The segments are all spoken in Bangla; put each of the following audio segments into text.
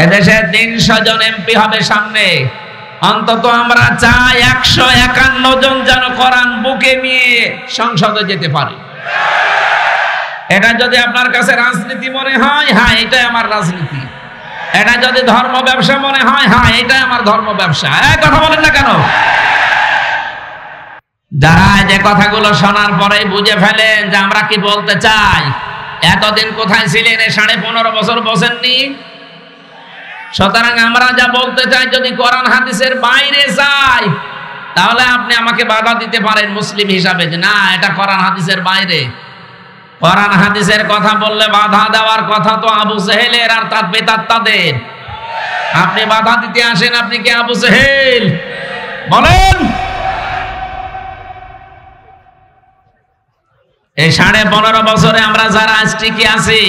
এদেশে 300 জন এমপি হবে সামনে, অন্তত আমরা চাই 151 জন যেন কোরআন বুকে নিয়ে সংসদে যেতে পারে। এটা যদি আপনার কাছে রাজনীতি মনে হয়, হ্যাঁ এটাই আমার রাজনীতি। এটা যদি ধর্ম ব্যবসা মনে হয়, হ্যাঁ এটাই আমার ধর্ম ব্যবসা। কথা বলেন না কেন? যারা যে কথাগুলো শোনার পরে বুঝে ফেলেন যে আমরা কি বলতে চাই, এতদিন কোথায় ছিলেন? 15.5 বছর বসেননি। সুতরাং আমরা যা বলতে চাই যদি কোরআন হাদিসের বাইরে যাই, তাহলে আপনি আমাকে বাধা দিতে পারেন মুসলিম হিসাবে যে না এটা কোরআন হাদিসের বাইরে। কোরআন হাদিসের কথা বললে বাধা দেওয়ার কথা তো আবু জেহেলের আর তার বেদাত্তাদের। আপনি বাধা দিতে আসেন, আপনি কি আবু জেহেল? বলেন। এই 15.5 বছরে আমরা যারা আজ টিকে আছি,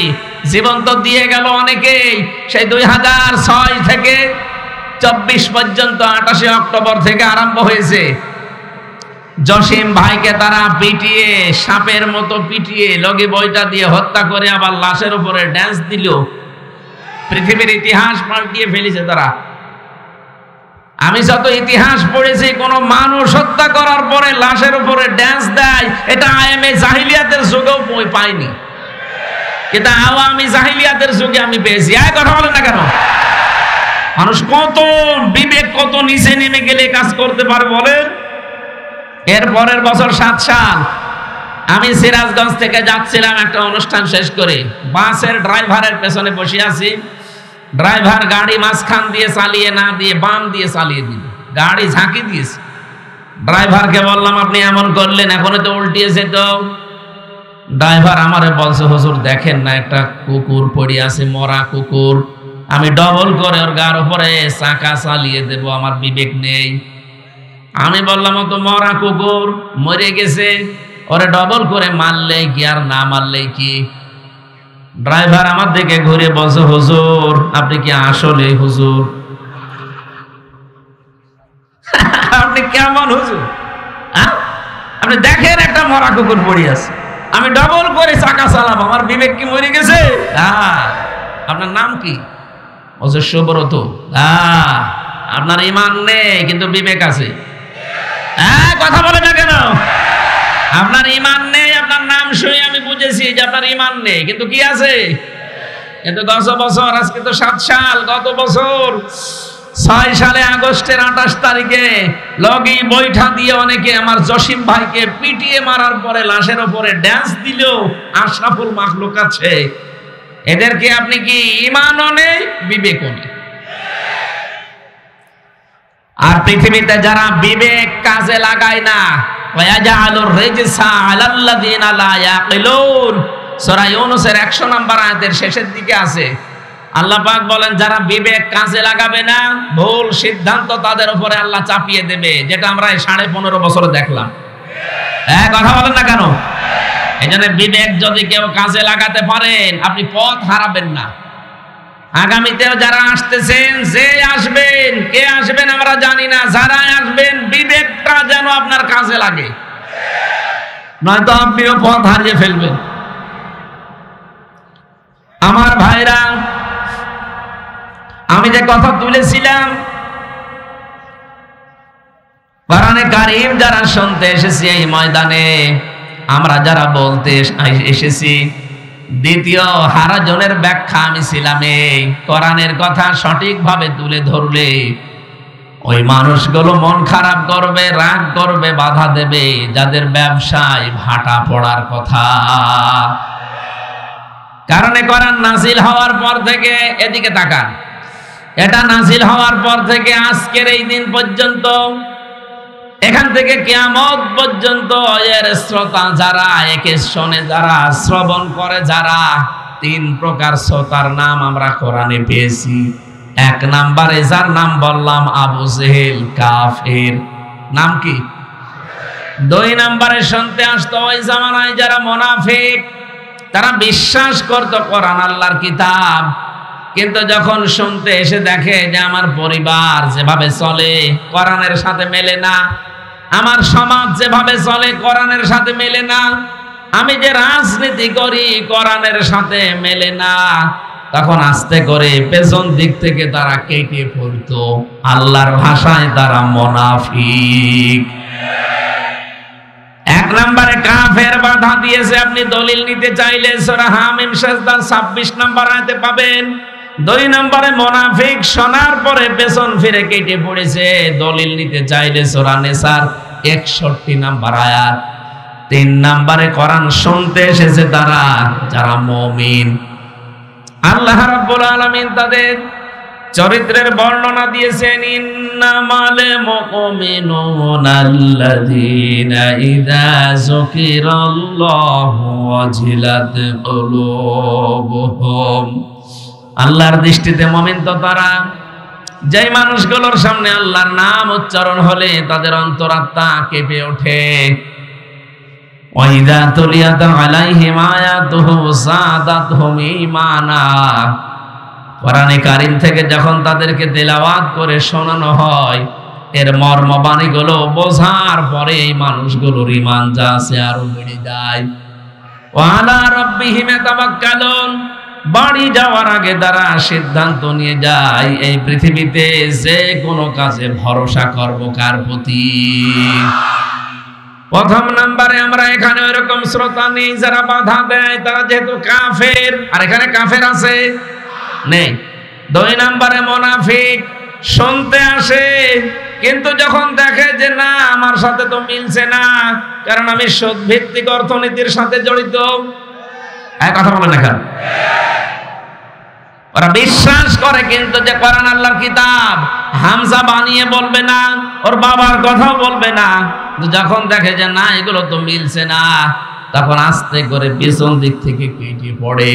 জীবন তো দিয়ে গেল অনেকেই। সেই 2006 থেকে 24 পর্যন্ত 28 অক্টোবর থেকে আরম্ভ হয়েছে। জসিম ভাইকে তারা পিটিয়ে, সাপের মতো পিটিয়ে লগি বইটা দিয়ে হত্যা করে আবার লাশের উপরে ড্যান্স দিল। পৃথিবীর ইতিহাস পাল্টিয়ে ফেলেছে তারা। আমি যত ইতিহাস পড়েছি, কোন মানুষ হত্যা করার পরে লাশের উপরে ড্যান্স দেয়, এটা আয়ামে জাহিলিয়াতের যুগেও পাইনি, কিন্তু আওয়ামী জাহিলিয়াতের যুগে আমি পেয়েছি। কথা বলেন না কেন? মানুষ কত বিবেক, কত নিচে নেমে গেলে কাজ করতে পারে বলেন। এর পরের বছর 7 সাল আমি সিরাজগঞ্জ থেকে যাচ্ছিলাম একটা অনুষ্ঠান শেষ করে, বাসের ড্রাইভারের পেছনে বসে আছি। ড্রাইভার গাড়ি মাঝখান দিয়ে চালিয়ে না দিয়ে বাম দিয়ে চালিয়ে দিল, গাড়ি ঝাঁকি দিয়েছে। ড্রাইভারকে বললাম আপনি এমন করলেন, এখনো তো উল্টিয়েছে তো। ড্রাইভার আমারে বলছে হুজুর দেখেন না একটা কুকুর পড়ে আছে, মরা কুকুর, আমি ডবল করে ওর গার উপরে চাকা চালিয়ে দেব, আমার বিবেক নেই। আমি বললাম তো মরা কুকুর মরে গেছে, ওরে ডবল করে মারলে কি আর না মারলে কি? ড্রাইভার আমার দিকে ঘুরে বলছে হুজুর আপনি কি আসলে হুজুর? আপনি কেমন হুজুর? আপনি দেখেন একটা মরা কুকুর পড়ে আছে, আমি ডবল করে চাকা চালাবো, আমার বিবেক কি মরে গেছে? আপনার নাম কি? বলছে সুব্রত। আপনার ঈমান নেই কিন্তু বিবেক আছে। কথা বলে না কেন? আপনার ঈমান নেই, আপনার নাম শুনে আমি বুঝেছি যে আপনার ঈমান নেই, কিন্তু কি আছে? কিন্তু গত বছর, আজকে তো 7 সাল, গত বছর 6 সালে আগস্টের 28 তারিখে লগি বৈঠা দিয়ে অনেকে আমার জসিম ভাইকে পিটিয়ে মারার পরে লাশের উপরে ড্যান্স দিল। আশরাফুল মাখলুক আছে, এদেরকে আপনি কি ঈমানও নেই বিবেকও নেই? আর পৃথিবীতে যারা বিবেক কাজে লাগায় না, ওয়াজালুর রিজসা আলাল্লাযিনা লা ইয়াকিলুন, সূরা ইউনূসের 100 নম্বর আয়াতের শেষের দিকে আছে। আল্লাহ পাক বলেন যারা বিবেক কাজে লাগাবে না, ভুল সিদ্ধান্ত তাদের উপরে আল্লাহ চাপিয়ে দেবে, যেটা আমরা 15.5 বছরে দেখলাম। কথা বলেন না কেন? এজন্য বিবেক যদি কেউ কাজে লাগাতে পারেন, আপনি পথ হারাবেন না। আগামীতেও যারা আসতেছেন, যে আসবেন, কে আসবেন আমরা জানি না, যারা আসবেন বিবেকটা যেন আপনার কাজে লাগে, নয়তো আপনিও পথ হারিয়ে ফেলবেন। আমার ভাইরা, আমি যে কথা তুলেছিলাম, কোরআনে কারীম যারা শুনতে এসেছি এই ময়দানে, আমরা যারা বলতে এসেছি, দ্বিতীয় হারাজনের ব্যাখ্যা আমি ছিলাম এই কোরআনের কথা সঠিকভাবে তুলে ধরলে ওই মানুষগুলো মন খারাপ করবে, রাগ করবে, বাধা দেবে যাদের ব্যবসায় ভাটা পড়ার কথা। কারণ কোরআন নাজিল হওয়ার পর থেকে, এদিকে তাকান, এটা নাজিল হওয়ার পর থেকে আজকের এই দিন পর্যন্ত, এখান থেকে কিয়ামত পর্যন্ত এর শ্রোতা যারা, একে শোনে যারা, শ্রবণ করে যারা, 3 প্রকার শ্রোতার নাম আমরা কোরআনে পেয়েছি। 1 নম্বরে যার নাম বললাম আবু জেহেল, কাফের, নাম কি? 2 নম্বরে শুনতে আসতো ওই জামানায় যারা মুনাফিক, তারা বিশ্বাস করত কোরআন আল্লাহর কিতাব, কিন্তু যখন শুনতে এসে দেখে যে আমার পরিবার যেভাবে চলে কোরআনের সাথে মেলে না, আমার সমাজ যেভাবে চলে কোরআনের সাথে মেলে না, আমি যে রাজনীতি করি কোরআনের সাথে মেলে না, তখন আস্তে করে পেছন দিক থেকে তারা কেটে পড়তো। আল্লাহর ভাষায় তারা মুনাফিক। এক নম্বরে কাফের বাধা দিয়েছে। আপনি দলিল নিতে চাইলে সূরা হামিম সাজদার 26 নম্বর আয়াতে পাবেন। 2 নম্বরে মুনাফিক শোনার পরে পেছন ফিরে কেটে পড়েছে। দলিল নিতে চাইলে সূরা নিসার 61 নম্বর আয়াত। 3 নম্বরে কোরআন শুনতে এসেছে তারা যারা মুমিন। আল্লাহ রাব্বুল আলামিন তাদের চরিত্রের বর্ণনা দিয়েছেন, ইন্নামাল মুমিনুনা আল্লাযীনা ইযা যুকিরাল্লাহু ওয়াজিলাত কুলুবুহুম। আল্লাহর দৃষ্টিতে মুমিন তো তারা, যেই মানুষগুলোর সামনে আল্লাহর নাম উচ্চারণ হলে তাদের অন্তরাত্মা কেঁপে ওঠে। ওয়াইদা তুলিয়াত আলাইহিম আয়াতুহু যাদাতহুম ঈমানা। কোরআনে কারীম থেকে যখন তাদেরকে তেলাওয়াত করে শোনানো হয়, এর মর্মবাণীগুলো বোঝার পরে এই মানুষগুলোর ঈমান যা আছে আরো বেড়ে যায়। ওয়া আলা রাব্বিহিম ইয়াতাওয়াক্কালুন। বাড়ি যাওয়ার আগে তারা সিদ্ধান্ত নিয়ে যায় এই পৃথিবীতে যে কোনো কাজে ভরসা করব কার প্রতি। প্রথম নম্বরে আমরা এখানে ওইরকম শ্রোতা নেই যারা বাধা দেয়, তারা যেহেতু কাফের। আর এখানে কাফের আছে নেই। 2 নম্বরে মুনাফিক শুনতে আসে, কিন্তু যখন দেখে যে না আমার সাথে তো মিলছে না, কারণ আমি সুদ ভিত্তিক অর্থনীতির সাথে জড়িত। কথা বলেন না কেন? ওরা বিশ্বাস করে কিন্তু যে কোরআন আল্লাহর কিতাব, হামজা বানিয়ে বলবে না, ওর বাবার কথাও বলবে না। যখন দেখে যে না এগুলো তো মিলছে না, তখন আস্তে করে পিছন দিক থেকে কেটে পড়ে।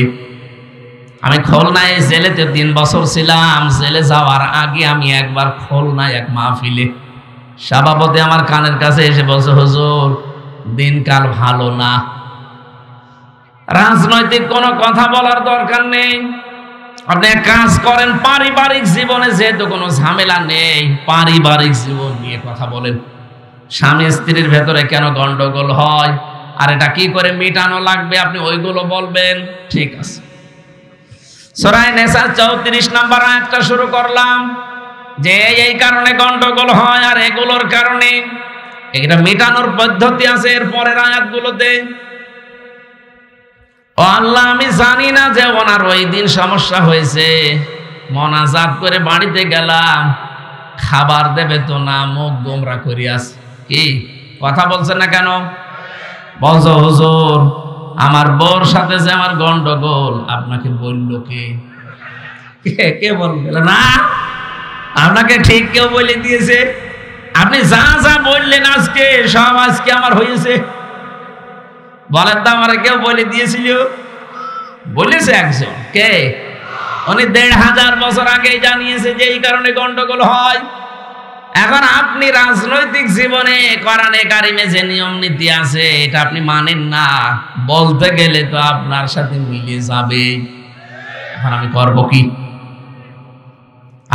আমি খুলনায় জেলেতে 3 বছর ছিলাম। জেলে যাওয়ার আগে আমি একবার খুলনায় এক মাহফিলে সভাপতি আমার কানের কাছে এসে বলছে, হুজুর দিনকাল ভালো না, রাজনৈতিক কোনো কথা বলার দরকার নেই, আপনি এক কাজ করেন, পারিবারিক জীবনে যেহেতু কোনো ঝামেলা নেই, পারিবারিক জীবন নিয়ে কথা বলেন। স্বামী স্ত্রীর ভেতরে কেন গন্ডগোল হয় আর এটা কি করে মেটানো লাগবে আপনি ওইগুলো বলবেন। ঠিক আছে। সূরা নিসা 34 নম্বর আয়াতটা শুরু করলাম যে এই কারণে গন্ডগোল হয় আর এগুলোর কারণে এটা মেটানোর পদ্ধতি আছে এর পরের আয়াতগুলোতে। ও আল্লাহ, আমি জানি না যে ওনার ওই দিন সমস্যা হয়েছে, মোনাজাত করে বাড়িতে গেলাম, খাবার দেবে তো না, মুখ গোমরা করিয়াছে। কি কথা বলছেন না কেন? বলছো হুজুর আমার বউর সাথে যে আমার গন্ডগোল আপনাকে বলল কে? কে বলবে না? আপনাকে ঠিক কেউ বলে দিয়েছে? আপনি যা যা বললেন আজকে সব আজকে আমার হয়েছে। বলেন তো আমার কেউ বলে দিয়েছিল? বলেছে একজন। কে? উনি 1500 বছর আগে জানিয়েছে যে এই কারণে গন্ডগোল হয়। এখন আপনি রাজনৈতিক জীবনে কোরআনে কারিমে যে নিয়ম নীতি আছে এটা আপনি মানেন না, বলতে গেলে তো আপনার সাথে মিলে যাবে। এখন আমি করব কি?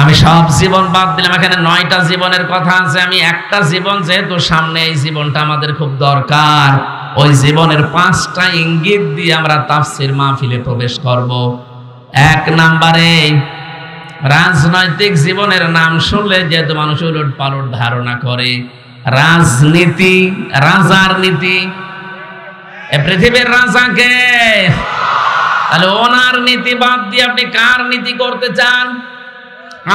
আমি সব জীবন বাদ দিলাম। এখানে 9টা জীবনের কথা আছে। আমি একটা জীবন, যেহেতু সামনে এই জীবনটা আমাদের খুব দরকার, ওই জীবনের 5টা ইঙ্গিত দিয়ে আমরা তাফসীর মাহফিলে প্রবেশ করব। 1 নম্বরে রাজনৈতিক জীবনের নাম শুনলে যেহেতু মানুষ উলট পালট ধারণা করে, রাজনীতি, রাজার নীতি। এ পৃথিবীর রাজাকে, তাহলে ওনার নীতি বাদ দিয়ে আপনি কার নীতি করতে চান?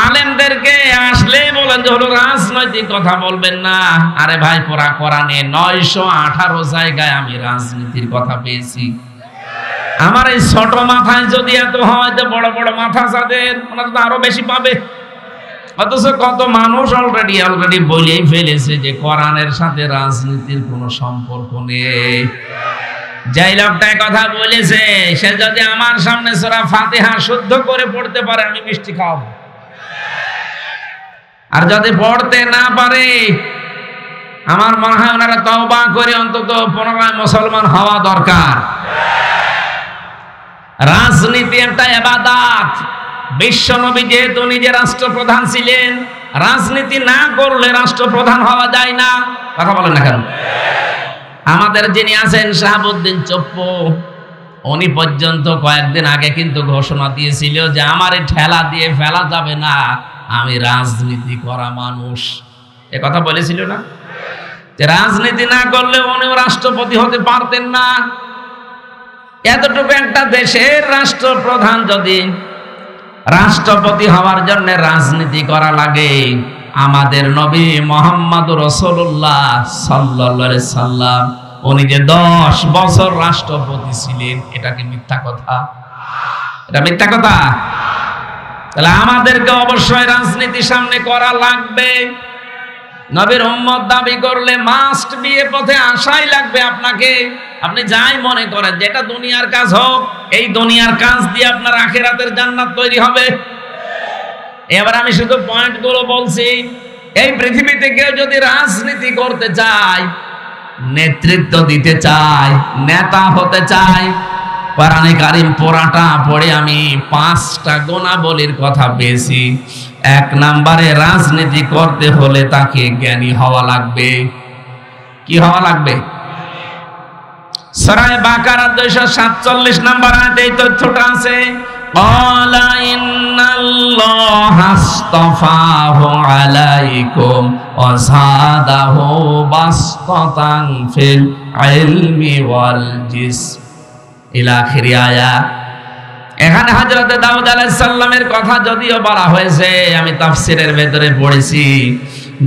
আলেমদেরকে আসলেই বলেন যে হলো রাজনৈতিক কথা বলবেন না। আরে ভাই, পুরা কোরআনে 918 জায়গায় আমি রাজনীতির কথা পেয়েছি। আমার এই ছোট মাথায় যদি এত হয়, তো বড় বড় মাথা যাদের ওনারা তো আরো বেশি পাবে। অথচ কত মানুষ অলরেডি বলেই ফেলেছে যে কোরআনের সাথে রাজনীতির কোনো সম্পর্ক নেই। যেই লোকটা কথা বলেছে সে যদি আমার সামনে সূরা ফাতিহা শুদ্ধ করে পড়তে পারে আমি মিষ্টি খাওয়াবো, আর যদি পড়তে না পারে আমার মনে হয় ওনারা তওবা করে অন্তত পুনরায় মুসলমান হওয়া দরকার। রাজনীতি একটা ইবাদত। বিশ্বনবী যেহেতু নিজে রাষ্ট্রপ্রধান ছিলেন, রাজনীতি না করলে রাষ্ট্রপ্রধান হওয়া যায় না। কথা বলেন না কেন? আমাদের যিনি আছেন শাহাবুদ্দিন চপ্পু, উনি পর্যন্ত কয়েকদিন আগে কিন্তু ঘোষণা দিয়েছিল যে আমারে ঠেলা দিয়ে ফেলা যাবে না, আমি রাজনীতি করা মানুষ। এ কথা বলেছিল না? যে রাজনীতি না করলে উনিও রাষ্ট্রপতি হতে পারতেন না। এতটুকু একটা দেশের রাষ্ট্রপ্রধান যদি রাষ্ট্রপতি হওয়ার জন্য রাজনীতি করা লাগে, আমাদের নবী মুহাম্মদ রাসূলুল্লাহ সাল্লাল্লাহু আলাইহি সাল্লাম উনি যে 10 বছর রাষ্ট্রপতি ছিলেন, এটা কি মিথ্যা কথা? এটা মিথ্যা কথা? তাহলে আমাদেরকে অবশ্যই রাজনীতি সামনে করা লাগবে। নবীর উম্মত দাবি করলে মাস্ট বিয়ে পথে আসাই লাগবে আপনাকে। আপনি যাই মনে করেন যেটা দুনিয়ার কাজ হোক, এই দুনিয়ার কাজ দিয়ে আপনার আখিরাতের জান্নাত তৈরি হবে। এবার আমি শুধু পয়েন্টগুলো বলছি। এই পৃথিবীতে কেউ যদি রাজনীতি করতে চায়, নেতৃত্ব দিতে চায়, নেতা হতে চায়, কোরআনে কারীম পুরাটা পড়ে আমি 5টা গুণাবলীর কথা পেয়েছি। 1 নম্বরে রাজনীতি করতে হলে তাকে জ্ঞানী হওয়া লাগবে। কি হওয়া লাগবে? সূরা বাকারা 247 নম্বর আয়াতে এই তথ্যটা আছে। ক্বালা ইন্নাল্লাহা আসতাফাহু আলাইকুম ওয়া যাদাহু বাসতাতান ফিল ইলমি ওয়াল জিসম ইলা আখির আয়াত। এখানে হযরত দাউদ আলাইহিস সালামের কথা যদিও বলা হয়েছে, আমি তাফসীরের ভেতরে পড়েছি,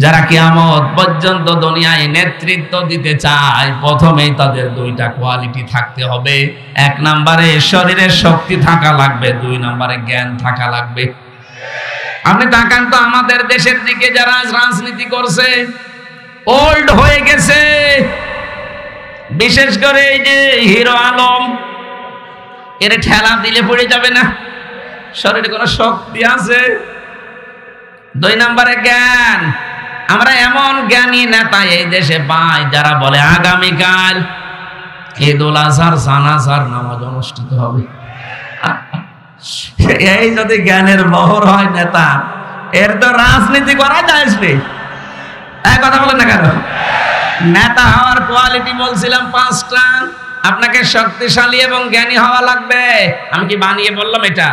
যারা কিয়ামত পর্যন্ত দুনিয়ায় নেতৃত্ব দিতে চায়, প্রথমেই তাদের 2টা কোয়ালিটি থাকতে হবে। 1 নম্বরে শরীরের শক্তি থাকা লাগবে, 2 নম্বরে জ্ঞান থাকা লাগবে। আপনি তাকান তো আমাদের দেশের দিকে যারা রাজনীতি করছে, ওল্ড হয়ে গেছে। বিশেষ করে এই যে হিরো আলম, এর ঠেলা দিলে পড়ে যাবে না, শরীরে কোনো শক্তি আছে। 2 নম্বরে জ্ঞান। আমরা এমন জ্ঞানী নেতা এই দেশে পাই যারা বলে আগামীকাল ঈদুল আজহার জানাজার নামাজ অনুষ্ঠিত হবে। এই যদি জ্ঞানের বহর হয় নেতা, এর তো রাজনীতি করা যায় না। এই কথা বলেন না কেন? নেতা হওয়ার কোয়ালিটি বলছিলাম 5টা। আপনাকে শক্তিশালী এবং জ্ঞানী হওয়া লাগবে। আমি কি বানিয়ে বললাম এটা?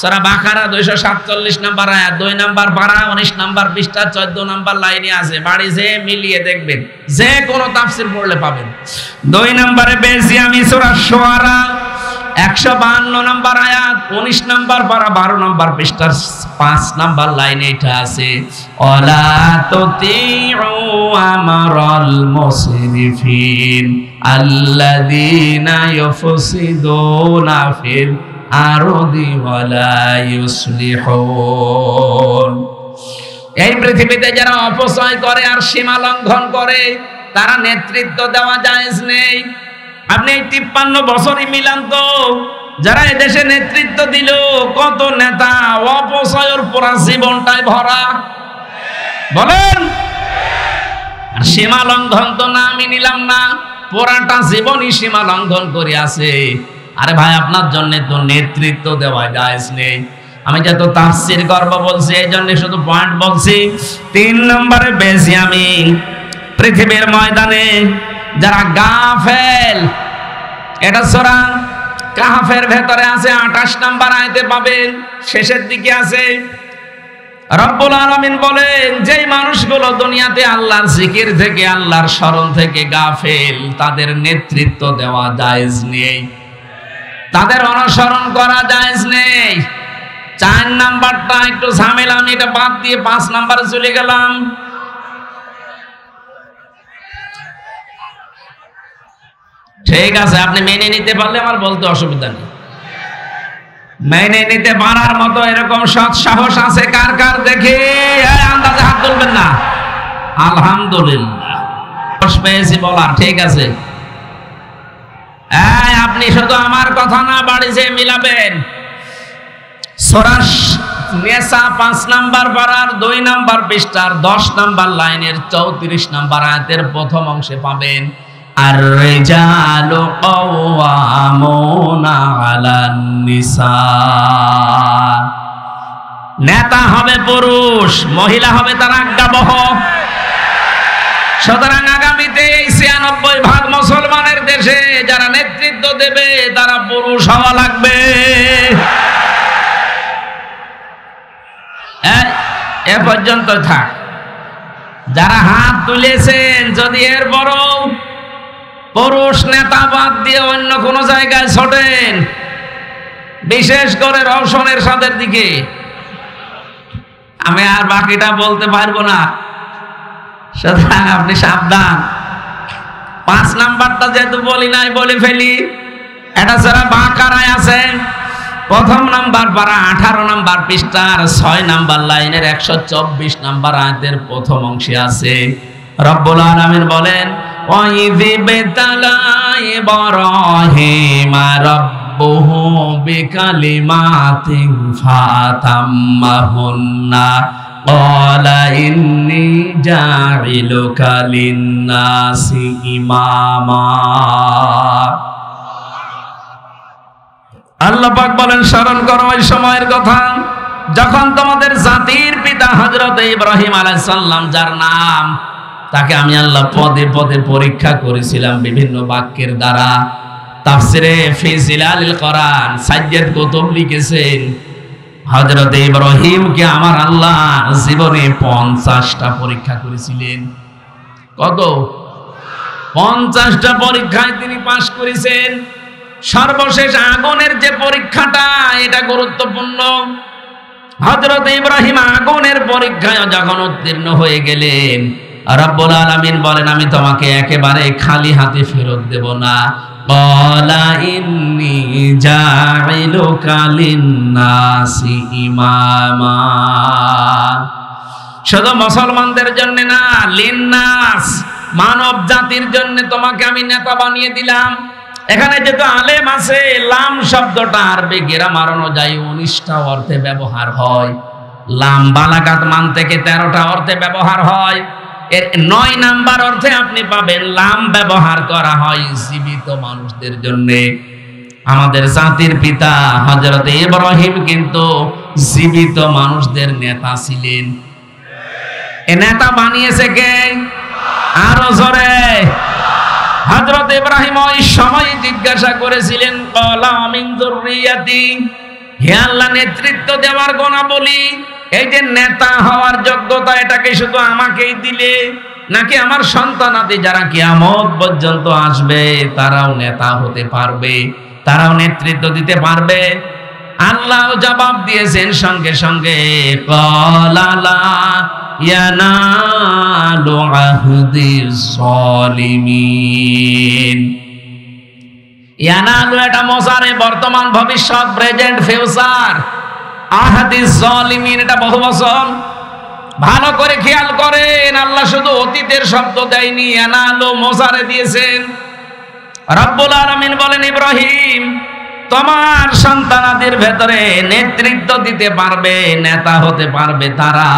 সূরা বাকারা 247 নম্বর আয়াত, 2 নম্বর পারা 19 নম্বর পৃষ্ঠা 14 নম্বর লাইনে আছে। বাড়ি যে মিলিয়ে দেখবেন, যে কোনো তাফসীর পড়লে পাবেন। 2 নম্বরে পেয়েছি আমি সূরা শুআরা 152 নম্বর আয়াত, 19 নম্বর পারা 12 নম্বর পৃষ্ঠার 5 নম্বর লাইনে এটা আছে। ওয়ালা তুতিউ আমরাল মুসরিফিন আল্লাযীনা ইউফসিদুনা ফিল আরদি ওয়ালা ইউসলিহুন। এই পৃথিবীতে যারা অপচয় করে আর সীমা লঙ্ঘন করে, তারা নেতৃত্ব দেওয়া জায়েজ নেই। আপনি এই 53 বছরই মিলান তো, যারা এই দেশে নেতৃত্ব দিল, কত নেতা অপচয়ের পুরা জীবনটাই ভরা। বলেন, আর সীমা লঙ্ঘন তো না, আমি নিলাম না, পুরাটা জীবনই সীমা লঙ্ঘন করে আছে। আরে ভাই, আপনার জন্য তো নেতৃত্ব দেওয়া জায়েজ নেই। আমি যত তাফসীর করব বলছি, এই জন্য শুধু পয়েন্ট বলছি। 3 নম্বরে বেশি আমি পৃথিবীর ময়দানে যারা গাফেল, এটা সূরা কাহফের ভেতরে আছে, 28 নম্বর আয়াতে পাবেন, শেষের দিকে আছে। রব্বুল আলামিন বলেন, যেই মানুষগুলো দুনিয়াতে আল্লাহর জিকির থেকে, আল্লাহর স্মরণ থেকে গাফেল, তাদের নেতৃত্ব দেওয়া জায়েজ নেই, তাদের অনুসরণ করা জায়েজ নেই। 4 নাম্বারটা একটু ঝামেলা, আমি এটা বাদ দিয়ে 5 নাম্বারে চলে গেলাম। ঠিক আছে, আপনি মেনে নিতে পারলে আমার বলতে অসুবিধা নেই। মেনে নিতে পারার মতো এরকম সৎ সাহস আছে কার কার? দেখি, আন্দাজে হাত তুলবেন না। আলহামদুলিল্লাহ, পেয়েছি বলার। ঠিক আছে, আপনি শুধু আমার কথা না, বাড়ি যে মিলাবেন। সূরা নিসা 5 নাম্বার পারার 2 নাম্বার পৃষ্ঠার 10 নাম্বার লাইনের 34 নাম্বার আয়াতের প্রথম অংশে পাবেন, আর রিজালু কাওয়ামুনা আলান নিসা। নেতা হবে পুরুষ, মহিলা হবে তার আজ্ঞাবহ। সুতরাং আগামী আগামীতে এই 96% মুসলমানের দেশে যারা নেতৃত্ব দেবে তারা পুরুষ হওয়া লাগবে। এ পর্যন্ত থাক। যারা হাত তুলেছেন যদি এরপরও পুরুষ নেতা বাদ দিয়ে অন্য কোন জায়গায় ছোটেন, বিশেষ করে রওশনের সাথে দিকে, আমি আর বাকিটা বলতে পারবো না, সুতরাং আপনি সাবধান। 5 নাম্বারটা যেহেতু বলি নাই বলে ফেলি। এটা যারা বাকারায় আছে, প্রথম নাম্বার পারা 18 নাম্বার পৃষ্ঠার 6 নাম্বার লাইনের 124 নাম্বার আয়াতের প্রথম অংশে আছে রব্বুল আলামিন বলেন, ওয়াইযি বিতালা ইব্রাহিমা রাব্বুহু বিকালিমাতিন ফাতাম্মাহুন্না ক্বালা ইন্নী জাইলুকা লিন্নাসি ইমামা। আল্লাহ পাক বলেন, স্মরণ করো ওই সময়ের কথা যখন তোমাদের জাতির পিতা হযরত ইব্রাহিম আলাইহিস সালাম, যার নাম, তাকে আমি আল্লাহ পদে পদে পরীক্ষা করেছিলাম বিভিন্ন বাক্যের দ্বারা। তাফসিরে ফি জিলালিল কোরআন সাজ্জাদ কুতুব লিখেছেন, হযরত ইব্রাহিমকে আমার আল্লাহ জীবনে 50টা পরীক্ষা করেছিলেন। কত? 50টা পরীক্ষায় তিনি পাশ করেছেন। সর্বশেষ আগুনের যে পরীক্ষাটা, এটা গুরুত্বপূর্ণ। হযরত ইব্রাহিম আগুনের পরীক্ষায় যখন উত্তীর্ণ হয়ে গেলেন, রব্বুল আলামিন বলেন, আমি তোমাকে একেবারে খালি হাতে ফেরত দেব না। ক্বালা ইন্নী জাইলুকা লিন্নাসি ইমামা। শুধু মুসলমানদের জন্য না, লিন্নাস, মানব জাতির জন্য তোমাকে আমি নেতা বানিয়ে দিলাম। এখানে যেহেতু আলেম আছে, লাম শব্দটা আরবি গ্রামার অনুযায়ী 19টা অর্থে ব্যবহার হয়। লাম বালাগাত মান থেকে 13টা অর্থে ব্যবহার হয়। এর 9 নাম্বার অর্থে আপনি পাবেন লাম ব্যবহার করা হয় জীবিত মানুষদের জন্য। আমাদের জাতির পিতা হযরত ইব্রাহিম কিন্তু জীবিত মানুষদের নেতা ছিলেন। এ নেতা বানিয়েছে কে? আরো জোরে। হযরত ইব্রাহিম ওই সময় জিজ্ঞাসা করেছিলেন, ক্বালা মিন যুররিয়াতি, হে আল্লাহ, নেতৃত্ব দেওয়ার গুণাবলী, এই যে নেতা হওয়ার যোগ্যতা, এটাকে শুধু আমাকেই দিলে নাকি আমার সন্তানাদি যারা কিয়ামত পর্যন্ত আসবে তারাও নেতা হতে পারবে, তারাও নেতৃত্ব দিতে পারবে? আল্লাহ জবাব দিয়েছেন সঙ্গে সঙ্গে, ক্বালা লা ইয়ানালু আহদিজ যালিমিন। ইয়ানালু এটা মোজারে, বর্তমান ভবিষ্যৎ, প্রেজেন্ট ফিউচার। আহদিজ যালিমিন এটা বহু বচন। ভালো করে খেয়াল করেন, আল্লাহ শুধু অতীতের শব্দ দেয়নি, ইয়ানালু মোজারে দিয়েছেন। রব্বুল আলামিন বলেন, ইব্রাহিম, তোমার সন্তানাদের ভেতরে নেতৃত্ব দিতে পারবে, নেতা হতে পারবে তারা,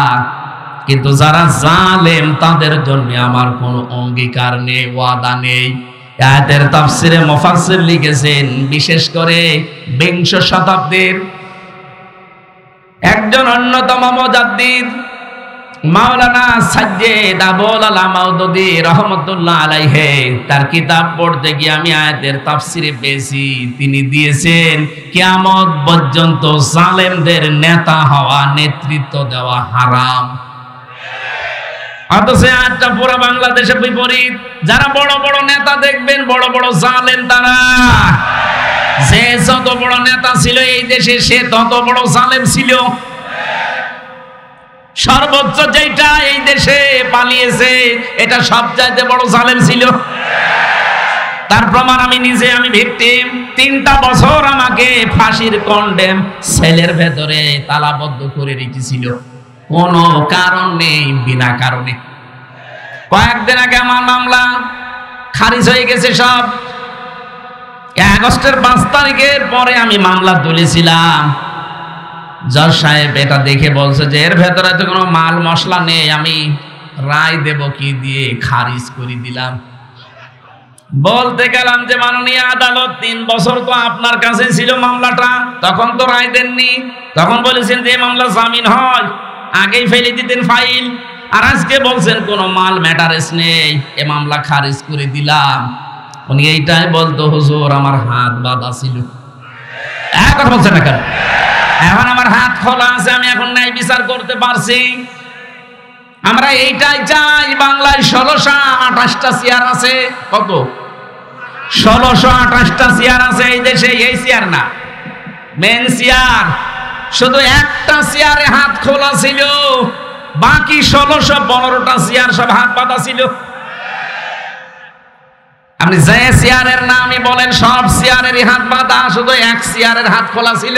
কিন্তু যারা জালেম তাদের জন্য আমার কোনো অঙ্গীকার নেই, ওয়াদা নেই। আয়াতের তাফসিরে মুফাসসির লিখেছেন, বিশেষ করে 20 শতাব্দীর একজন অন্যতম মুজাদ্দিদ মাওলানা সাজ্জাদ আবুল আলা মাউদুদী রাহমাতুল্লাহ আলাইহি, তার কিতাব পড়তে গিয়ে আমি আয়াতের তাফসিরে পেয়েছি, তিনি দিয়েছেন কিয়ামত পর্যন্ত জালেমদের নেতা হওয়া, নেতৃত্ব দেওয়া হারাম। অথচ আজটা পুরো বাংলাদেশে বিপরীত। যারা বড় বড় নেতা দেখবেন, বড় বড় জালেম তারা। যে যত বড় নেতা ছিল এই দেশে, সে তত বড় জালেম ছিল। সর্বোচ্চ যেটা এই দেশে পালিয়েছে, এটা সবচাইতে বড় জালেম ছিল। তার প্রমাণ আমি নিজে, আমি ভিকটিম। 3টা বছর আমাকে ফাঁসির কন্ডেম সেলের ভেতরে তালাবদ্ধ করে রেখেছিল, কোনো কারণ নেই, বিনা কারণে। কয়েকদিন আগে আমার মামলা খারিজ হয়ে গেছে সব। আগস্টের 5 তারিখের পরে আমি মামলা তুলেছিলাম। জজ সাহেব এটা দেখে বলছে যে এর ভেতরে তো কোনো মাল মশলা নেই, আমি রায় দেব কি দিয়ে, খারিজ করে দিলাম। বলতে গেলাম যে মাননীয় আদালত, 3 বছর তো আপনার কাছে ছিল মামলাটা, তখন তো রায় দেননি। তখন বলেছেন যে মামলা জামিন হয়, আগেই ফেলে দিতেন ফাইল। আর আজকে বলছেন কোনো মাল ম্যাটারেস নেই, এ মামলা খারিজ করে দিলাম। উনি এইটাই বলতো, হুজুর আমার হাত বাঁধা ছিল। কথা বলছেন না কেন? এখন আমার হাত খোলা আছে, আমি এখন ন্যায় বিচার করতে পারছি। আমরা এইটাই চাই। বাংলায় 1628টা চেয়ার আছে। কত? 1628টা চেয়ার আছে এই দেশে। এই চেয়ার না, মেন চেয়ার। শুধু একটা চেয়ারে হাত খোলা ছিল, বাকি 1615টা চেয়ার সব হাত বাঁধা ছিল। আপনি যে চেয়ারের নামই বলেন, সব চেয়ারেরই হাত বাঁধা, শুধু এক চেয়ারের হাত খোলা ছিল।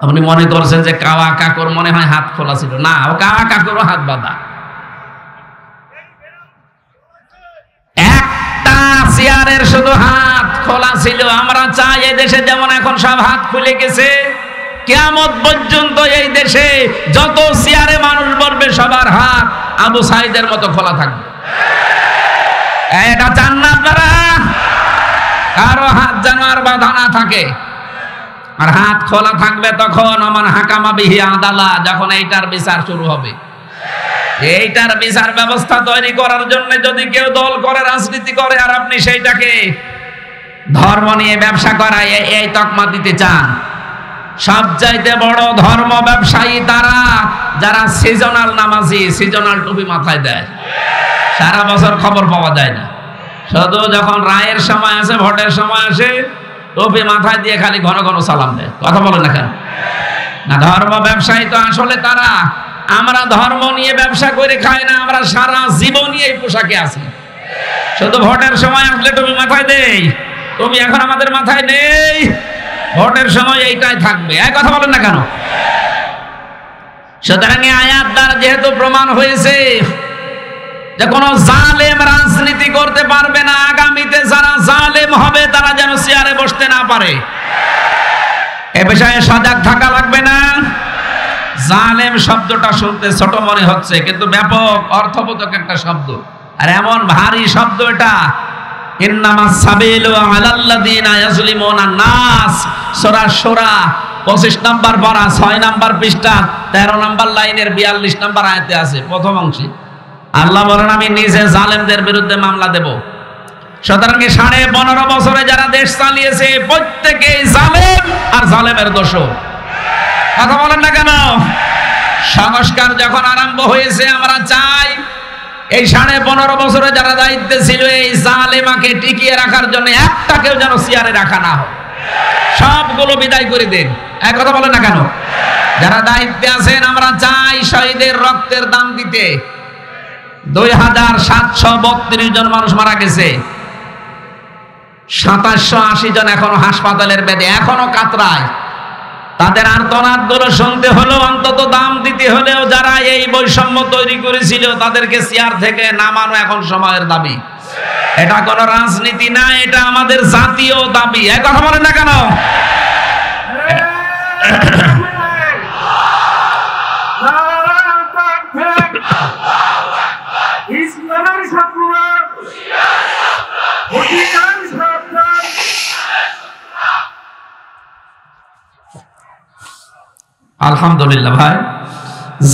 আপনি মনে করছেন যে কাওয়া কাকুর মনে হয় হাত খোলা ছিল? না, ও কাওয়া কাকুরও হাত বাঁধা। একটা চেয়ারের শুধু হাত খোলা ছিল। আমরা চাই এই দেশে যেমন এখন সব হাত খুলে গেছে, কিয়ামত পর্যন্ত এই দেশে যত চেয়ারে মানুষ বলবে সবার হাত আবু সাইদের মতো খোলা থাকবে। এটা চান না আপনারা? কারো হাত যেন আর বাঁধা না থাকে। আর হাত খোলা থাকবে তখন আমার হাকামা বিহি আদালা, যখন এইটার বিচার শুরু হবে। এইটার বিচার ব্যবস্থা তৈরি করার জন্য যদি কেউ দল করে, রাজনীতি করে, আর আপনি সেইটাকে ধর্ম নিয়ে ব্যবসা করায় এই তকমা দিতে চান, সবচাইতে বড় ধর্ম ব্যবসায়ী তারা যারা সিজনাল নামাজি, সিজনাল টুপি মাথায় দেয়, সারা বছর খবর পাওয়া যায় না, শুধু যখন রায়ের সময় আসে, ভোটের সময় আসে, টুপি মাথায় দিয়ে খালি ঘন ঘন সালাম দেয়। কথা বলেন না কেন? না, ধর্ম ব্যবসায়ী তো আসলে তারা। আমরা ধর্ম নিয়ে ব্যবসা করে খাই না, আমরা সারা জীবনই এই পোশাকে আছি। শুধু ভোটের সময় আসলে টুপি মাথায় দেই, টুপি এখন আমাদের মাথায় নেই। ভোটের সময় এইটাই থাকবে। এক কথা বলেন না কেন? সুতরাং আয়াত দ্বারা যেহেতু প্রমাণ হয়েছে যে কোন জালেম রাজনীতি করতে পারবে না, আগামীতে যারা জালেম হবে তারা যেন চেয়ারে বসতে না পারে, এ বিষয়ে সজাগ থাকা লাগবে না? জালেম শব্দটা শুনতে ছোট মনে হচ্ছে, কিন্তু ব্যাপক অর্থবোধক একটা শব্দ, আর এমন ভারী শব্দ এটা। ইন্নামাস সাবিলু আলাল্লাযিনা ইয়াজলিমুনা নাস, সূরা শূরা 25 নম্বর পারা 6 নম্বর পৃষ্ঠা 13 নম্বর লাইনের 42 নম্বর আয়াতে আছে, প্রথম অংশে আল্লাহ বলেন, আমি নিজে জালেমদের বিরুদ্ধে মামলা দেব। সুতরাং 15.5 বছরে যারা দেশ চালিয়েছে প্রত্যেকেই জালেম আর জালেমের দোষর। কথা বলেন না কেন? সংস্কার যখন আরম্ভ হয়েছে, আমরা চাই এই 15.5 বছরে যারা দায়িত্বে ছিল এই জালেমাকে টিকিয়ে রাখার জন্য একটাকেও যেন চেয়ারে রাখা না হয়, সবগুলো বিদায় করে দেন। এক কথা বলেন না কেন? যারা দায়িত্বে আছেন আমরা চাই শহীদের রক্তের দাম দিতে। 2732 জন মানুষ মারা গেছে, 2780 জন এখনো হাসপাতালের বেডে, এখনো কাতরায়। তাদের আর্তনাদ গুলো শুনতে হলেও, অন্তত দাম দিতে হলেও যারা এই বৈষম্য তৈরি করেছিল তাদেরকে চেয়ার থেকে নামানো এখন সময়ের দাবি। এটা কোনো রাজনীতি না, এটা আমাদের জাতীয় দাবি। এক কথা বলেন না কেন? আলহামদুলিল্লাহ ভাই,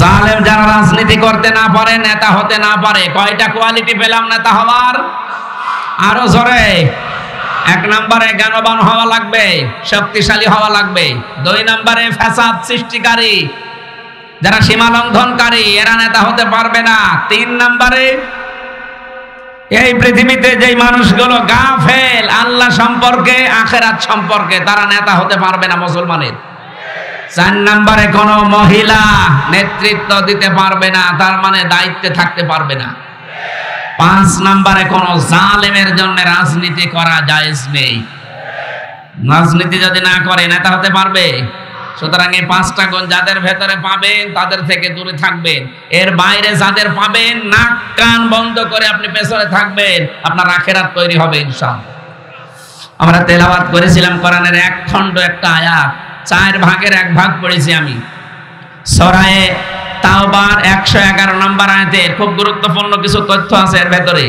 জালেম যারা রাজনীতি করতে না পারে, নেতা হতে না পারে, কয়টা কোয়ালিটি পেলাম নেতা হওয়ার? আরো জোরে। 1 নম্বরে জ্ঞানবান হওয়া লাগবে, শক্তিশালী হওয়া লাগবে। 2 নম্বরে ফ্যাসাদ সৃষ্টিকারী, যারা সীমা লঙ্ঘনকারী, এরা নেতা হতে পারবে না। 3 নম্বরে এই পৃথিবীতে যেই মানুষগুলো গাফেল আল্লাহ সম্পর্কে, আখিরাত সম্পর্কে, তারা নেতা হতে পারবে না মুসলমানের। 4 নম্বরে কোন মহিলা নেতৃত্ব দিতে পারবে না, তার মানে দায়িত্বে থাকতে পারবে না। 5 নম্বরে কোন জালেমের জন্য রাজনীতি করা জায়েজ নেই। রাজনীতি যদি না করে নেতা হতে পারবে? সুতরাং এই 5টা গুণ যাদের ভেতরে পাবেন তাদের থেকে দূরে থাকবেন। এর বাইরে যাদের পাবেন, নাক কান বন্ধ করে আপনি পেছনে থাকবেন, আপনার আখিরাত তৈরি হবে ইনশাআল্লাহ। আমরা তেলাওয়াত করেছিলাম কোরআনের 1 খণ্ড একটা আয়াত, 4 ভাগের 1 ভাগ পড়েছি আমি। সূরা তাওবার 111 নম্বর আয়াতে খুব গুরুত্বপূর্ণ কিছু তথ্য আছে এর ভেতরে।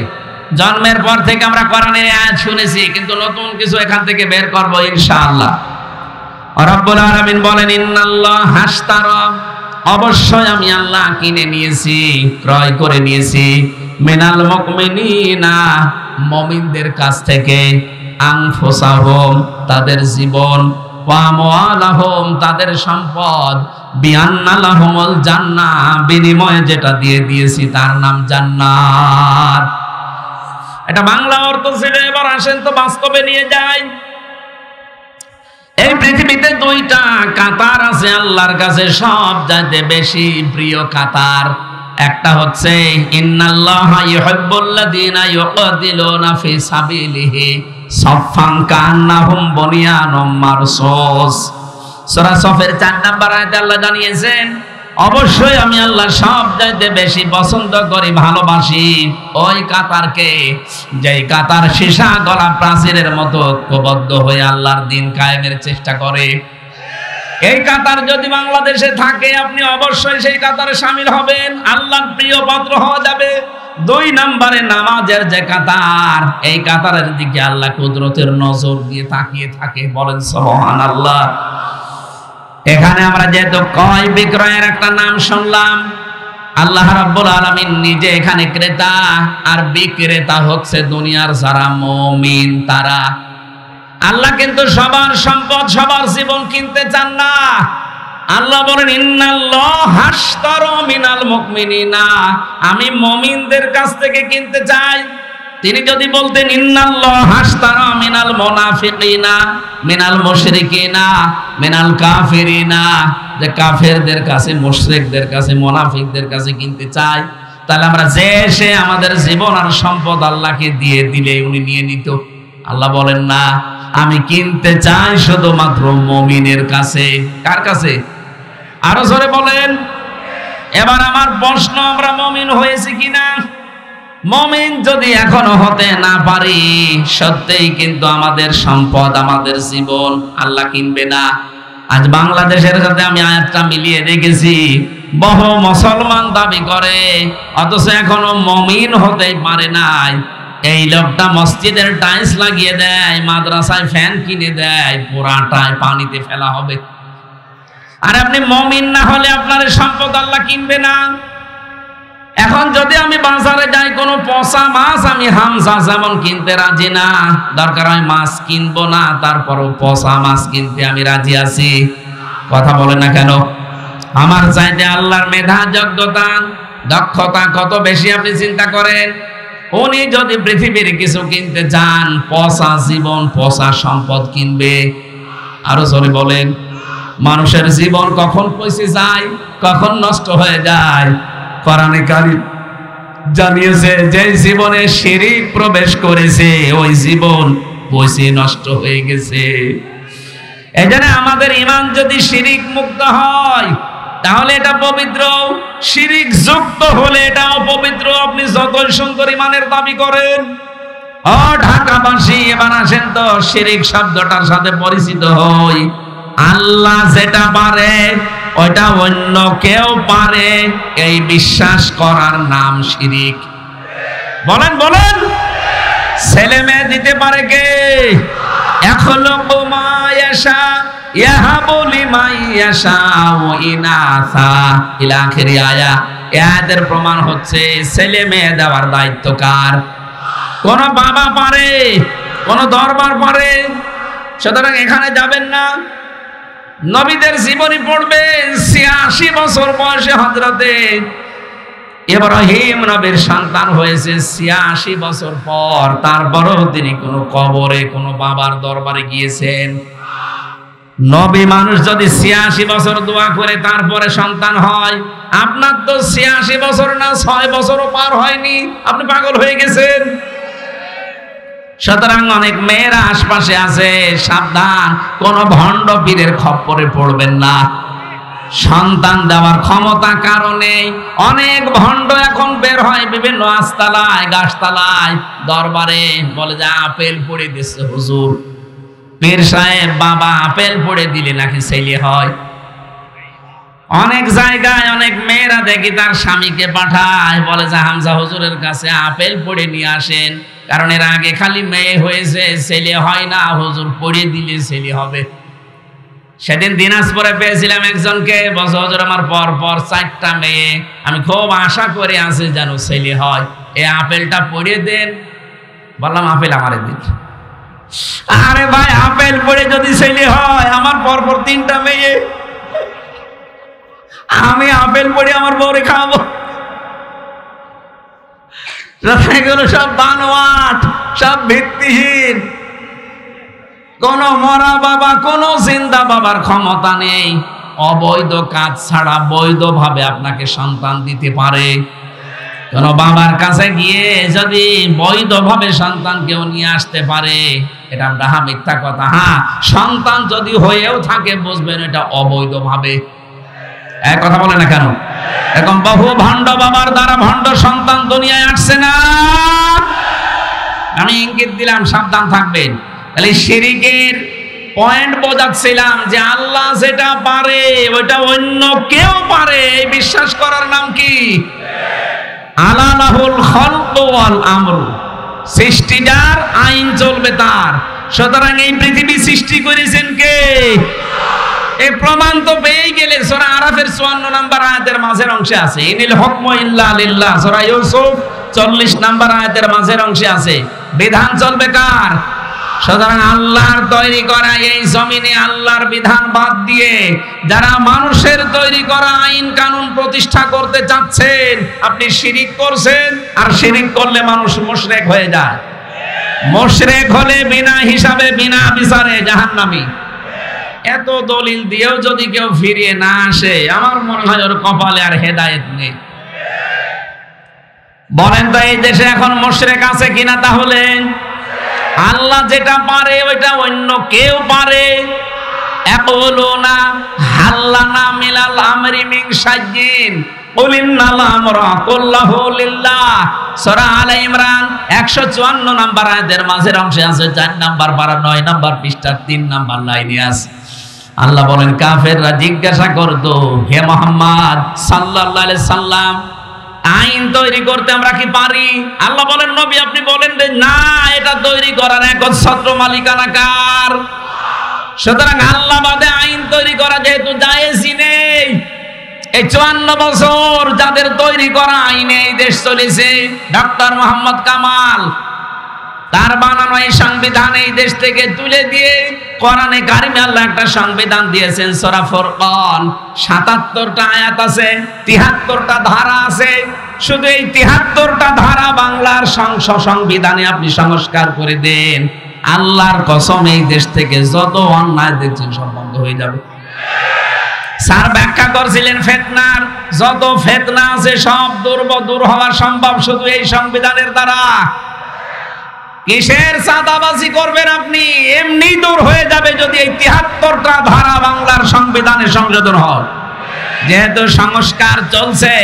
জন্মের পর থেকে আমরা কোরআনের আয়াত শুনেছি, কিন্তু নতুন কিছু এখান থেকে বের করব ইনশাআল্লাহ। রব্বুল আলামিন বলেন, ইন্নাল্লাহ হাশতারা অবশ্যই আমি আল্লাহ কিনে নিয়েছি, ক্রয় করে নিয়েছি মিনাল মুমিনিনা, মুমিনদের কাছ থেকে, আনফুসাহুম তাদের জীবন, ওয়া আমওয়ালাহুম তাদের সম্পদ, বিআন্না লাহুমুল জান্নাহ বিনিময়ে যেটা দিয়ে দিয়েছি তার নাম জান্নাত। এটা বাংলা অর্থ ছিল, এবার আসেন তো বাস্তবে নিয়ে যাই। এই পৃথিবীতে দুইটা কাতার আছে আল্লাহর কাছে সবচাইতে বেশি প্রিয় কাতার। একটা হচ্ছে ইন্নাল্লাহা ইউহিব্বুল্লাযীনা ইউকাতিলুনা ফি সাবিলিহি সাফফান কান্নাহুম বুনিয়ানুম মারসুস। সূরা সফের 4 নম্বর আয়াতে আল্লাহ জানিয়েছেন, অবশ্যই আমি আল্লাহ সবচাইতে বেশি পছন্দ করি, ভালোবাসি ওই কাতারকে, যেই কাতার সীসা গলা প্রাচীরের মতো ঐক্যবদ্ধ হয়ে আল্লাহর দ্বীন কায়েমের চেষ্টা করে। এই কাতার যদি বাংলাদেশে থাকে আপনি অবশ্যই সেই কাতারে শামিল হবেন, আল্লাহর প্রিয় পাত্র হওয়া যাবে। 2 নম্বরে নামাজের যে কাতার, এই কাতারের দিকে আল্লাহ কুদরতের নজর দিয়ে তাকিয়ে থাকে, বলেন সুবহানাল্লাহ। এখানে আমরা যেহেতু ক্রয় বিক্রয়ের একটা নাম শুনলাম, আল্লাহ রাব্বুল আলামিন নিজে এখানে ক্রেতা আর বিক্রেতা হচ্ছে দুনিয়ার যারা মুমিন তারা। আল্লাহ কিন্তু সবার সম্পদ সবার জীবন কিনতে চান না। আল্লাহ বলেন ইন্নাল্লাহা হাশতারা মিনাল মুমিনিনা, আমি মুমিনদের কাছ থেকে কিনতে চাই। তিনি যদি বলতেন ইন্নাল্লাহা হাশতারা মিনাল মুনাফিকিনা মিনাল মুশরিকিনা মিনাল কাফিরিনা, যে কাফেরদের কাছে, মুশরিকদের কাছে, মুনাফিকদের কাছে কিনতে চাই, তাহলে আমরা যে সে আমাদের জীবন আর সম্পদ আল্লাহকে দিয়ে দিলে উনি নিয়ে নিত। আল্লাহ বলেন না, আমি কিনতে চাই শুধুমাত্র মুমিনের কাছে। কার কাছে? আরো জোরে বলেন। এবার আমার প্রশ্ন, আমরা মুমিন হয়েছি কিনা? মুমিন যদি এখনো হতে না পারি, সত্যিই কিন্তু আমাদের সম্পদ, আমাদের জীবন আল্লাহ কিনবে না। আজ বাংলাদেশের সাথে আমি আয়াতটা মিলিয়ে দেখেছি, বহু মুসলমান দাবি করে অথচ এখনো মুমিন হতেই পারে নাই। এই লোকটা মসজিদের টাইলস লাগিয়ে দেয়, মাদ্রাসায় ফ্যান কিনে দেয়, পুরাটাই পানিতে ফেলা হবে। আর আপনি মুমিন না হলে আপনার সম্পদ আল্লাহ কিনবে না। এখন যদি আমি বাজারে যাই, কোনো পচা মাছ আমি হামজা যেমন কিনতে রাজি না, দরকার হয় মাছ কিনবো না, তারপরও পচা মাছ কিনতে আমি রাজি আছি। কথা বলে না কেন? আমার চাইতে আল্লাহর মেধা, যোগ্যতা, দক্ষতা কত বেশি আপনি চিন্তা করেন। উনি যদি পৃথিবীর কিছু কিনতে চান, পচা জীবন, পচা সম্পদ কিনবে। আরো জোরে বলেন। মানুষের জীবন কখন পচে যায়, কখন নষ্ট হয়ে যায়, কোরআনে কারীম জানিয়েছে যে জীবনে শিরক প্রবেশ করেছে ওই জীবন পচে নষ্ট হয়ে গেছে। এজন্য আমাদের ঈমান যদি শিরক মুক্ত হয় তাহলে এটা পবিত্র, শিরক যুক্ত হলে এটা অপবিত্র। আপনি যতই সুন্দর ঈমানের দাবি করেন। ও ঢাকাবাসী, এবার আসেন তো শিরক শব্দটার সাথে পরিচিত হই। আল্লাহ যেটা পারে ওইটা অন্য কেউ পারে, এই বিশ্বাস করার নাম শিরক। বলেন বলেন। ছেলে মেয়ে দিতে পারে কে? ইয়াখলুকু মা ইয়াশা ইয়াহাবু লিমান ইয়াশাউ ইনাসা ইলা আখিরি আয়া। এর প্রমাণ হচ্ছে ছেলে মেয়ে দেওয়ার দায়িত্ব কার? কোন বাবা পারে, কোন দরবার পারে। সুতরাং এখানে যাবেন না। নবীদের জীবনী পড়বেন, ৮৬ বছর বয়সে হযরতে ইব্রাহিম নবীর সন্তান হয়েছে ৮৬ বছর পর। তারপরও তিনি কোনো কবরে, কোনো বাবার দরবারে গিয়েছেন? নবী মানুষ যদি ৮৬ বছর দোয়া করে তারপরে সন্তান হয়, আপনার তো ৮৬ বছর না, ৬ বছরও পার হয়নি, আপনি পাগল হয়ে গেছেন। সুতরাং অনেক মেয়েরা আশপাশে আছে, সাবধান, কোন ভণ্ড পীরের খপ্পরে পড়বেন না। সন্তান দেওয়ার ক্ষমতা কারণে অনেক ভণ্ড এখন বের হয় বিভিন্ন আস্তালায়, গাছতলায়, দরবারে, বলে যে আপেল পড়ে দিচ্ছে হুজুর, পীর সাহেব বাবা আপেল পড়ে দিলে নাকি ছেলে হয়। অনেক জায়গায় অনেক মেয়েরা দেখি তার স্বামীকে পাঠায়, বলে যে হামজা হুজুরের কাছে আপেল পড়ে নিয়ে আসেন, কারণ এর আগে খালি মেয়ে হয়েছে, ছেলে হয় না, হুজুর পড়ে দিলে ছেলে হবে। সেদিন দিনাজপুরে পেয়েছিলাম একজনকে, বছর হুজুর আমার পর পর 4টা মেয়ে, আমি খুব আশা করে আছি যেন ছেলে হয়, এই আপেলটা পড়িয়ে দেন। বললাম আপেল আমারে দিন। আরে ভাই আপেল পড়ে যদি ছেলে হয়, আমার পর পর 3টা মেয়ে, আমি আপেল পড়ে আমার বউরে খাওয়াবো? এগুলো সব বানোয়াট, সব ভিত্তিহীন। কোন মরা বাবা, কোন জিন্দা বাবার ক্ষমতা নেই অবৈধ কাজ ছাড়া বৈধভাবে আপনাকে সন্তান দিতে পারে। কোন বাবার কাছে গিয়ে যদি বৈধভাবে সন্তান কেউ নিয়ে আসতে পারে, এটা ডাহা মিথ্যা কথা। হ্যাঁ, সন্তান যদি হয়েও থাকে বুঝবেন এটা অবৈধভাবে। এক কথা বলে না কেন? এখন বহু ভণ্ড বাবার দ্বারা ভণ্ড সন্তান দুনিয়ায় আসছে না? আমি ইঙ্গিত দিলাম সাবধান থাকবেন। তাহলে শিরকের পয়েন্ট বোঝাচ্ছিলাম যে আল্লাহ যেটা পারে ওইটা অন্য কেউ পারে, এই বিশ্বাস করার নাম কি? আলা লাহুল খালকু ওয়াল আমরু, সৃষ্টিটার আইন চলবে তার। সুতরাং এই পৃথিবী সৃষ্টি করেছেন কে? এই প্রমাণ তো পেয়ে গেলে সূরা আরাফের 54 নম্বর আয়াতের মাঝের অংশে আছে, ইনিল হুকমু ইল্লা লিল্লাহ। সূরা ইউসুফ 40 নম্বর আয়াতের মাঝের অংশে আছে। বিধান চলবে কার? সুতরাং আল্লাহর তৈরি করা এই জমিনে আল্লাহর বিধান বাদ দিয়ে যারা মানুষের তৈরি করা আইন কানুন প্রতিষ্ঠা করতে চাচ্ছেন, আপনি শিরিক করছেন। আর শিরিক করলে মানুষ মুশরিক হয়ে যায়। মুশরিক হলে বিনা হিসাবে বিনা বিচারে জাহান্নামী। এত দলিল দিয়েও যদি কেউ ফিরিয়ে না আসে, আমার মনে হয় ওর কপালে আর হেদায়েত নেই। বলেন তো এই দেশে এখন মুশরিক আছে কিনা? তাহলে আল্লাহ যেটা পারে ওইটা অন্য কেউ পারে। ইয়াকুলুনা হাল্লানা মিনাল আমরি মিন শাইইন কুল ইন্নাল আমরা কুল্লাহু লিল্লাহ। সূরা আলে ইমরান 154 নম্বর আয়াতের মাঝের অংশে আছে, 4 নম্বর পারা 9 নম্বর পৃষ্ঠার 3 নম্বর লাইনে আছে। আল্লাহ বলেন কাফেররা জিজ্ঞাসা করতো, হে মুহাম্মদ সাল্লাল্লাহু আলাইহি সাল্লাম, আইন তৈরি করতে আমরা কি পারি? আল্লাহ বলেন নবী আপনি বলেন যে না, এটা তৈরি করার একচ্ছত্র মালিকানা কার? সুতরাং আল্লাহ বাদে আইন তৈরি করা যেহেতু জায়েজই নেই, এই 54 বছর যাদের তৈরি করা আইনে এই দেশ চলেছে, ডক্টর মোহাম্মদ কামাল তার বানানো এই সংবিধান এই দেশ থেকে তুলে দিয়ে কোরআনে কারিমে আল্লাহ একটা সংবিধান দিয়েছেন। সূরা ফুরকান 77টা আয়াত আছে, 73টা ধারা আছে। শুধু এই 73টা ধারা বাংলার সংবিধানে আপনি সংস্কার করে দেন, আল্লাহর কসম এই দেশ থেকে যত অন্যায় দেখছেন সব বন্ধ হয়ে যাবে। স্যার ব্যাখ্যা করছিলেন ফিতনার যত ফিতনা আছে সব দূর হওয়া সম্ভব শুধু এই সংবিধানের দ্বারা। কিসের চাঁদাবাজি করবেন আপনি? এমনি দূর হয়ে যাবে যদি এই 73টা ধারা বাংলার সংবিধানে সংশোধন হয়। যেহেতু সংস্কার চলছে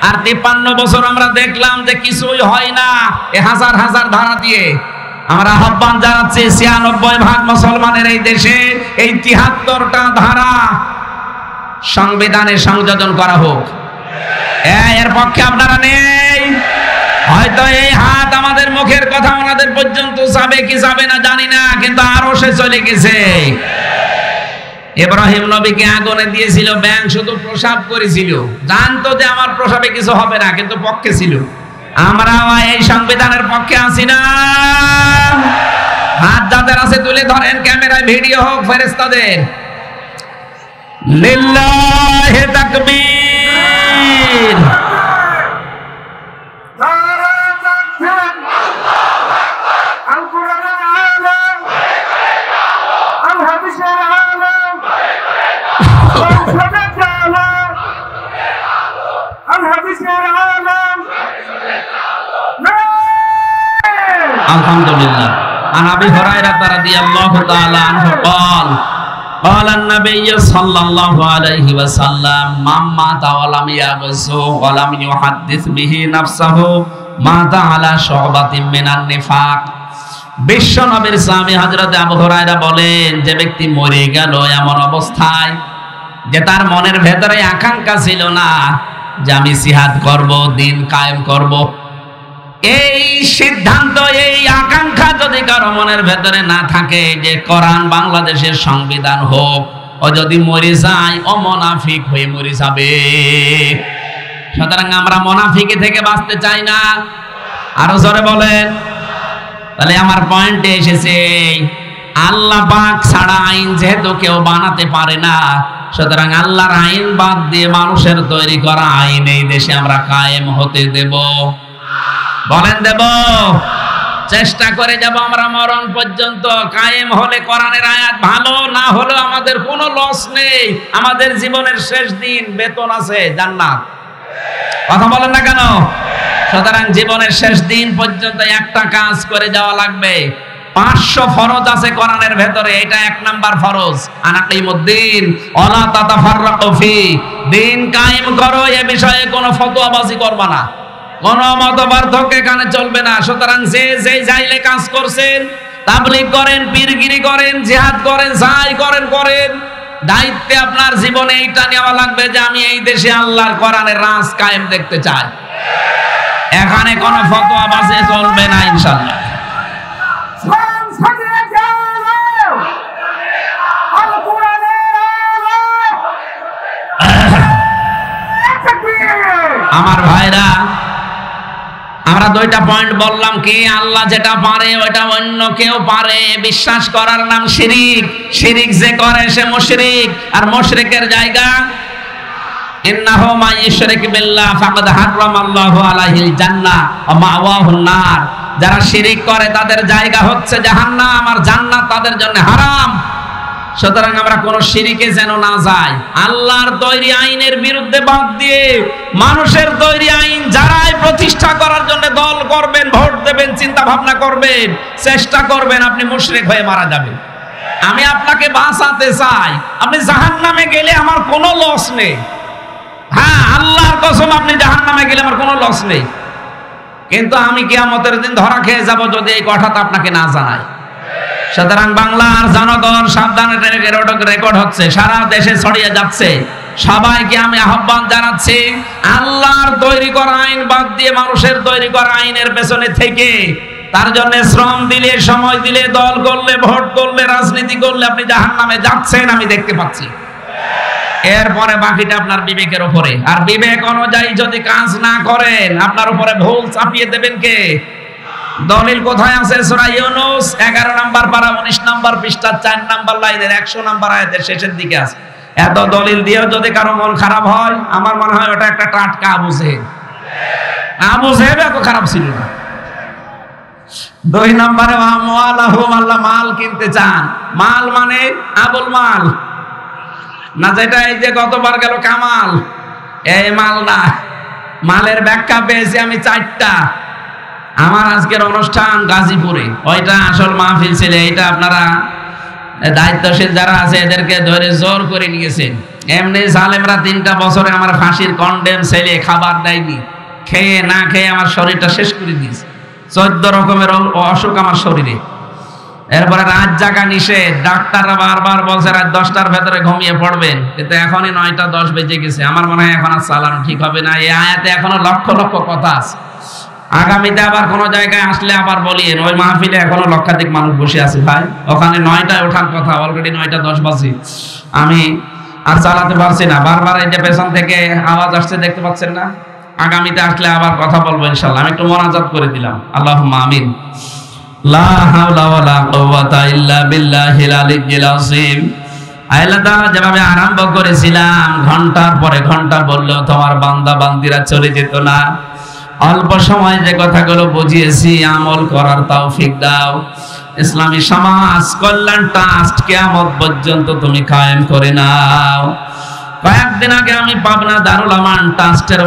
আর 53 বছর আমরা দেখলাম যে কিছুই হয় না, এই হাজার হাজার ধারা দিয়ে আমরা আহ্বান জানাচ্ছি 96% মুসলমানের এই দেশে এই 73টা ধারা সংবিধানে সংযোজন করা হোক। এর পক্ষে আপনারা নেই? হয়তো এই হাত আমাদের মুখের কথা ওনাদের পর্যন্ত যাবে কি যাবে না জানি না, কিন্তু আরো সে চলে গেছে। ইব্রাহিম নবীকে আগুনে দিয়েছিল, ব্যাঙ শুধু প্রসাব করেছিল, জানতো যে আমার প্রসাবে কিছু হবে না, কিন্তু পক্ষে ছিল। আমরা এই সংবিধানের পক্ষে আছি না? হাত যাদের আছে তুলে ধরেন, ক্যামেরায় ভিডিও হোক ফেরেশতাদের। লিল্লাহি তাকবীর। আলহামদুলিল্লাহ। عن أبي هريرة رضي الله تعالى عنه قال قال النبي صلى الله عليه وسلم من مات ولم يغزو ولم يحدث به نفسه مات على شعبة من النفاق। বিশ্ব নবীর সাহাবী হযরত আবু হুরায়রা বলেন, যে ব্যক্তি মরে গেল এমন অবস্থায় যে তার মনের ভেতরে আকাঙ্ক্ষা ছিল না যে আমি জিহাদ করব, দিন কায়েম করব, এই সিদ্ধান্ত এই আকাঙ্ক্ষা যদি কারো মনের ভেতরে না থাকে যে কোরআন বাংলাদেশের সংবিধান হোক, ও যদি মরে যায় ও মুনাফিক হয়ে মরে যাবে। সুতরাং আমরা মুনাফিকি থেকে বাঁচতে চাই না, আরো জোরে বলেন। তাহলে আমার পয়েন্টে এসেছে, আল্লাহ পাক ছাড়া আইন যেহেতু কেউ বানাতে পারে না, সুতরাং আল্লাহর আইন বাদ দিয়ে মানুষের তৈরি করা আইন এই দেশে আমরা কায়েম হতে দেব? বলেন দেব? চেষ্টা করে যাব আমরা মরণ পর্যন্ত। কায়েম হলে কোরআনের আয়াত ভালো, না হলেও আমাদের কোনো লস নেই। আমাদের জীবনের শেষ দিন বেতন আছে জান্নাত। কথা বলেন না কেন? সুতরাং জীবনের শেষ দিন পর্যন্ত একটা কাজ করে যাওয়া লাগবে। 500 ফরজ আছে কোরআনের ভেতরে, এটা 1 নাম্বার ফরজ। আনাকিমুদ্দিন ওয়ালা তাতাফাররাকু ফি, দিন কায়েম করো, এ বিষয়ে কোনো ফতোয়াবাজি করবা না, কোনো মতপার্থক্য এখানে চলবে না। সুতরাং যে যাইলে কাজ করছেন, তাবলীগ করেন, পীরগিরি করেন, জিহাদ করেন, যাই করেন করেন, দায়িত্বে আপনার জীবনে এইটা নেওয়া লাগবে যে আমি এই দেশে আল্লাহর কোরআনের রাজ কায়েম দেখতে চাই। এখানে কোনো ফতোয়াবাজি চলবে না ইনশাআল্লাহ। আমার ভাইরা, আমরা 2টা পয়েন্ট বললাম, কি আল্লাহ যেটা পারে ওটা অন্য কেউ পারে। বিশ্বাস করার নাম শিরিক, শিরিক যে করে সে মুশরিক, আর মুশরিকের জায়গা ইন্নাহু মান ইউশরিক বিল্লাহ ফাকাদ হারামাল্লাহু আলাইহিল জান্নাহ ওয়া মাওয়াহুন নার। যারা শিরিক করে তাদের জায়গা হচ্ছে জাহান্নাম, আর জান্নাত তাদের জন্য হারাম। সুতরাং আমরা কোন শিরিকে যেন না যাই। আল্লাহর তৈরি আইনের বিরুদ্ধে বাদ দিয়ে মানুষের তৈরি আইন যারাই প্রতিষ্ঠা করার জন্য দল করবেন, ভোট দেবেন, চিন্তা ভাবনা করবেন, চেষ্টা করবেন, আপনি মুশরিক হয়ে মারা যাবেন। আমি আপনাকে বাঁচাতে চাই। আপনি জাহান্নামে গেলে আমার কোনো লস নেই। হ্যাঁ, আল্লাহর কসম, আপনি জাহান্নামে গেলে আমার কোনো লস নেই, কিন্তু আমি কিয়ামতের দিন ধরা খেয়ে যাব যদি এই কথাটা আপনাকে না জানাই। সুতরাং বাংলার জনগণ সাবধানে, রেকর্ড হচ্ছে, সারা দেশে ছড়িয়ে যাচ্ছে। সবাইকে আমি আহ্বান জানাচ্ছি, আল্লাহর তৈরি করা আইন বাদ দিয়ে মানুষের তৈরি করা আইনের পেছনে থেকে তার জন্য শ্রম দিলে, সময় দিলে, দল করলে, ভোট করলে, রাজনীতি করলে আপনি জাহান্নামে যাচ্ছেন, আমি দেখতে পাচ্ছি। এরপরে বাকিটা আপনার বিবেকের উপরে। আর বিবেক অনুযায়ী যদি কাজ না করেন, আপনার উপরে ভুল চাপিয়ে দেবেন কে? দলিল কোথায় আছে? সূরা ইউনূস 11 নম্বর পারা 19 নম্বর পৃষ্ঠা 4 নম্বর লাইনের 100 নম্বর আয়াতের শেষের দিকে আছে। এত দলিল দিয়েও যদি কারো মন খারাপ হয়, আমার মনে হয় ওটা একটা টাটকা আবু জেহেল। আবু জেহেল এত খারাপ ছিল না। 2 নম্বরে আমওয়ালাহুম, আল্লাহ মাল কিনতে চান। মাল মানে আবুল মাল না, যেটা এই যে গতবার গেল কামাল, এই মাল না। মালের ব্যাখ্যা পেয়েছি আমি 4টা। আমার আজকের অনুষ্ঠান গাজীপুরে, ওইটা আসল মাহফিল ছিল। এটা আপনারা দায়িত্বশীল যারা আছে এদেরকে ধরে জোর করে নিয়েছেন। এমনি জালেমরা 3টা বছরে আমার ফাঁসির কন্ডেম ছেলে খাবার দেয়নি, খেয়ে না খেয়ে আমার শরীরটা শেষ করে দিয়েছে। 14 রকমের অসুখ আমার শরীরে। এরপরে রাত জাগা নিষেধ, ডাক্তাররা বারবার বলছে রাত 10টার ভেতরে ঘুমিয়ে পড়বেন, কিন্তু এখনই 9টা 10 বেজে গেছে। আমার মনে হয় এখন আর চালানো ঠিক হবে না। এই আয়াতে এখনো লক্ষ লক্ষ কথা আছে। আগামীতে আবার কোনো জায়গায় আসলে আবার বলিয়েন, ওই মাহফিলে এখনো লক্ষাধিক মানুষ বসে আছে ভাই, ওখানে 9টায় ওঠার কথা, অলরেডি 9টা 10 বাজে। আমি আর চালাতে পারছি না, বারবার এই যে পেছন থেকে আওয়াজ আসছে, দেখতে পাচ্ছেন না? আগামীতে আসলে আবার কথা বলবো ইনশাআল্লাহ। আমি একটু মোনাজাত করে দিলাম, আল্লাহুম্মা আমিন। লা হাওলা ওয়ালা কুওয়াতা ইল্লা বিল্লাহিল আলিয়্যিল আযীম। আল্লাহ তাআলা যেভাবে আরম্ভ করেছিলাম, ঘন্টার পরে ঘন্টা বললেও তোমার বান্দা বান্দিরা চলে যেত না। অল্প সময় যে কথাগুলো বুঝিয়েছি আমল করার তৌফিক দাও। ইসলামী সমাজ কল্যাণ ট্রাস্ট কিয়ামত পর্যন্ত তুমি কায়েম করে নাও। কয়েকদিন আগে আমি পাবনা দারুল আমান ট্রাস্টের